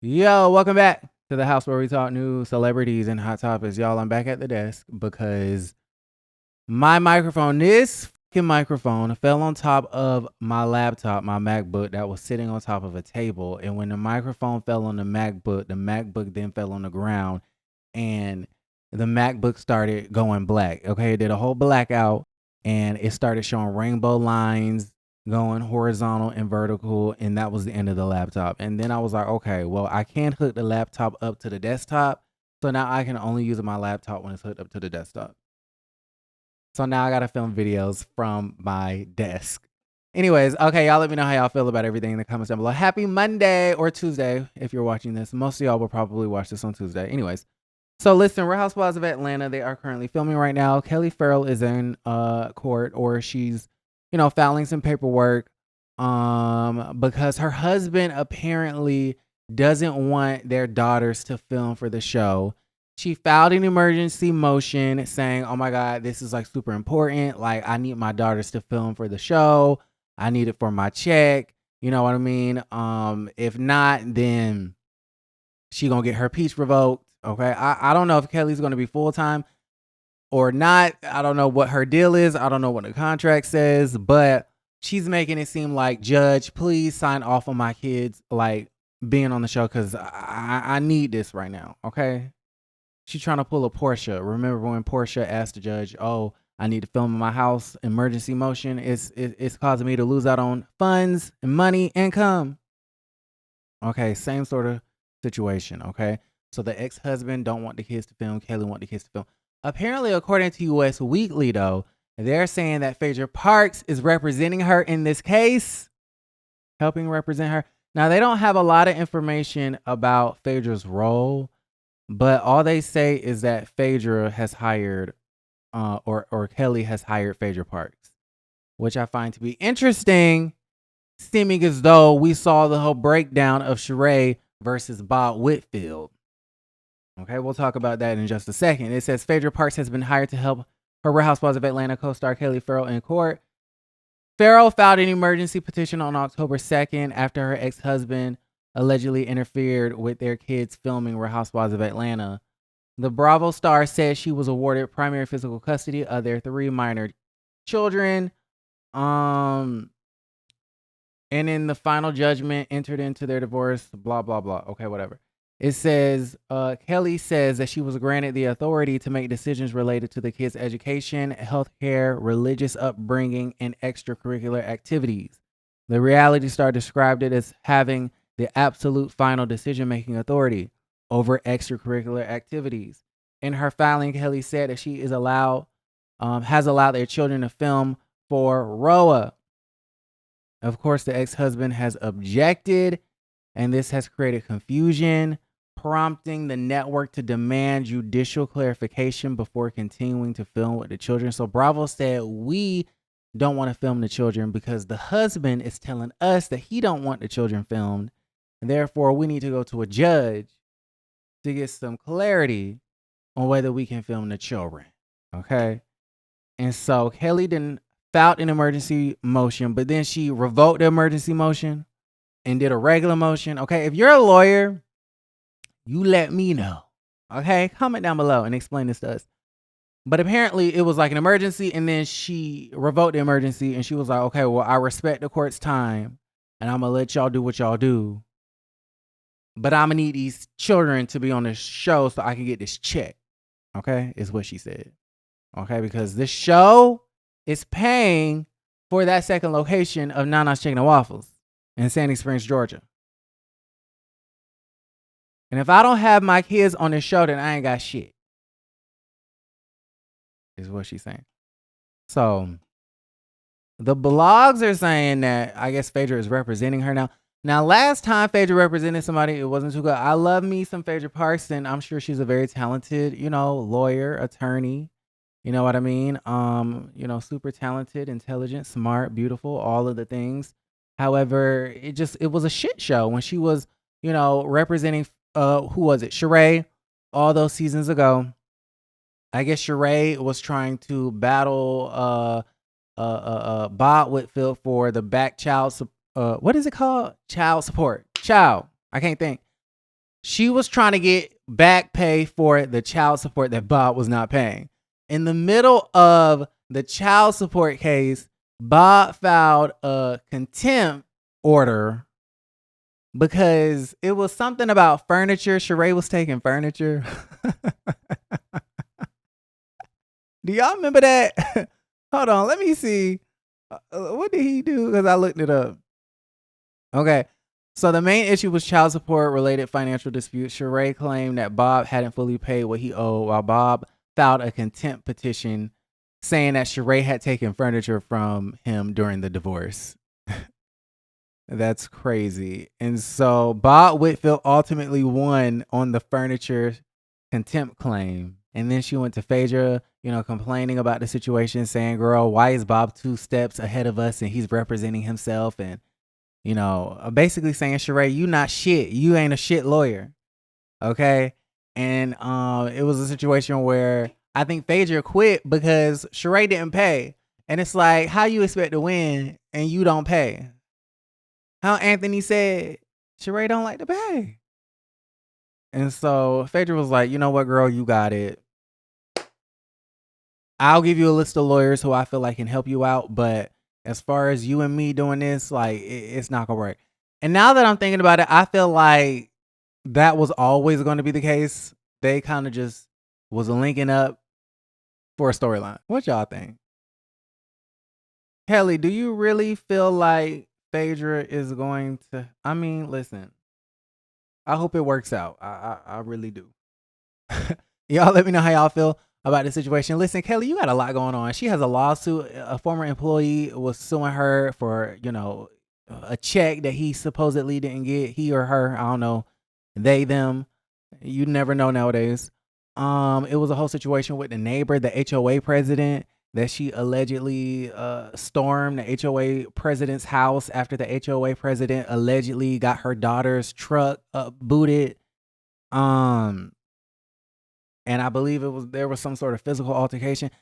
Yo, welcome back to the house where we talk news, celebrities, and hot topics. Y'all, I'm back at the desk because my microphone, this fucking microphone, fell on top of my laptop, my MacBook that was sitting on top of a table. And when the microphone fell on the MacBook then fell on the ground and the MacBook started going black. Okay, it did a whole blackout and it started showing rainbow lines going horizontal and vertical, and that was the end of the laptop. And then I was like, okay, well, I can't hook the laptop up to the desktop, so now I can only use my laptop when it's hooked up to the desktop. So now I gotta film videos from my desk. Anyways, okay, y'all let me know how y'all feel about everything in the comments down below. Happy Monday or Tuesday if you're watching this. Most of y'all will probably watch this on Tuesday. Anyways, so listen, Real Housewives of Atlanta, they are currently filming right now. Kelli Ferrell is in court, or she's, filing some paperwork because her husband apparently doesn't want their daughters to film for the show. She filed an emergency motion saying, "Oh my God, this is like super important. Like, I need my daughters to film for the show. I need it for my check." You know what I mean? If not, then she gonna get her peace revoked. Okay. I don't know if Kelly's gonna be full time or not. I don't know what her deal is. I don't know what the contract says, but she's making it seem like, "Judge, please sign off on my kids like being on the show because I need this right now." Okay. She's trying to pull a Portia. Remember when Portia asked the judge, "Oh, I need to film in my house, emergency motion. It's causing me to lose out on funds and money, income." Okay, same sort of situation. Okay, so the ex-husband don't want the kids to film. Kelly want the kids to film. Apparently, according to US Weekly, though, they're saying that Phaedra Parks is representing her in this case, helping represent her. Now, they don't have a lot of information about Phaedra's role, but all they say is that Phaedra has hired, or Kelly has hired Phaedra Parks, which I find to be interesting, seeming as though we saw the whole breakdown of Sheree versus Bob Whitfield. Okay, we'll talk about that in just a second. It says Phaedra Parks has been hired to help her Real Housewives of Atlanta co-star Kelli Ferrell in court. Ferrell filed an emergency petition on October 2nd after her ex-husband allegedly interfered with their kids filming Real Housewives of Atlanta. The Bravo star said she was awarded primary physical custody of their 3 minor children. And in the final judgment entered into their divorce, blah, blah, blah. Okay, whatever. It says, Kelly says that she was granted the authority to make decisions related to the kids' education, healthcare, religious upbringing, and extracurricular activities. The reality star described it as having the absolute final decision-making authority over extracurricular activities. In her filing, Kelly said that she has allowed their children to film for RHOA. Of course, the ex-husband has objected, and this has created confusion, prompting the network to demand judicial clarification before continuing to film with the children. So Bravo said, "We don't want to film the children because the husband is telling us that he don't want the children filmed, and therefore we need to go to a judge to get some clarity on whether we can film the children." Okay. And so Kelly didn't filed an emergency motion, but then she revoked the emergency motion and did a regular motion. Okay. If you're a lawyer, you let me know. Okay. Comment down below and explain this to us. But apparently it was like an emergency, and then she revoked the emergency and she was like, "Okay, well, I respect the court's time and I'm going to let y'all do what y'all do. But I'm going to need these children to be on this show so I can get this check." Okay. Is what she said. Okay. Because this show is paying for that second location of Nana's Chicken and Waffles in Sandy Springs, Georgia. And if I don't have my kids on this show, then I ain't got shit, is what she's saying. So the blogs are saying that I guess Phaedra is representing her now. Now, last time Phaedra represented somebody, it wasn't too good. I love me some Phaedra Parks, and I'm sure she's a very talented, lawyer, attorney. You know what I mean? Super talented, intelligent, smart, beautiful, all of the things. However, it was a shit show when she was, representing, who was it? Sheree, all those seasons ago. I guess Sheree was trying to battle Bob Whitfield for the back child, what is it called? Child support. Child. I can't think. She was trying to get back pay for the child support that Bob was not paying. In the middle of the child support case, Bob filed a contempt order because it was something about furniture. Sheree was taking furniture. Do y'all remember that? Hold on, let me see. What did he do? Because I looked it up. Okay. So the main issue was child support related financial disputes. Sheree claimed that Bob hadn't fully paid what he owed, while Bob filed a contempt petition saying that Sheree had taken furniture from him during the divorce. That's crazy. And so Bob Whitfield ultimately won on the furniture contempt claim. And then she went to Phaedra, complaining about the situation, saying, girl, why is Bob 2 steps ahead of us and he's representing himself? And basically saying, Sheree, you not shit. You ain't a shit lawyer. Okay. And it was a situation where I think Phaedra quit because Sheree didn't pay. And it's like, how you expect to win and you don't pay? How Anthony said, Sheree don't like to pay. And so Phaedra was like, you know what, girl, you got it. I'll give you a list of lawyers who I feel like can help you out. But as far as you and me doing this, like, it's not going to work. And now that I'm thinking about it, I feel like that was always going to be the case. They kind of just was linking up for a storyline. What y'all think? Kelly, do you really feel like Phaedra is going to... I mean, listen. I hope it works out. I really do. Y'all let me know how y'all feel about the situation. Listen, Kelly, you got a lot going on. She has a lawsuit. A former employee was suing her for, a check that he supposedly didn't get. He or her, I don't know. They, them. You never know nowadays. It was a whole situation with the neighbor, the HOA president, that she allegedly stormed the HOA president's house after the HOA president allegedly got her daughter's truck booted. And I believe there was some sort of physical altercation.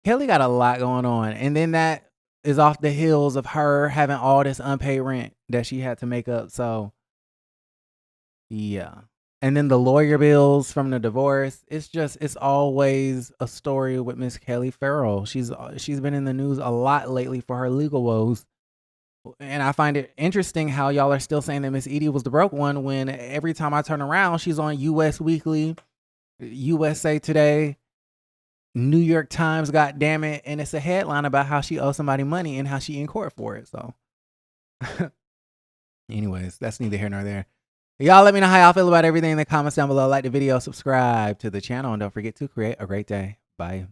Kelly got a lot going on. And then that is off the heels of her having all this unpaid rent that she had to make up. So, yeah. And then the lawyer bills from the divorce. It's always a story with Miss Kelli Ferrell. She's been in the news a lot lately for her legal woes. And I find it interesting how y'all are still saying that Miss Edie was the broke one when every time I turn around, she's on US Weekly, USA Today, New York Times, goddammit, and it's a headline about how she owes somebody money and how she in court for it. So anyways, that's neither here nor there. Y'all let me know how y'all feel about everything in the comments down below. Like the video, subscribe to the channel, and don't forget to create a great day. Bye.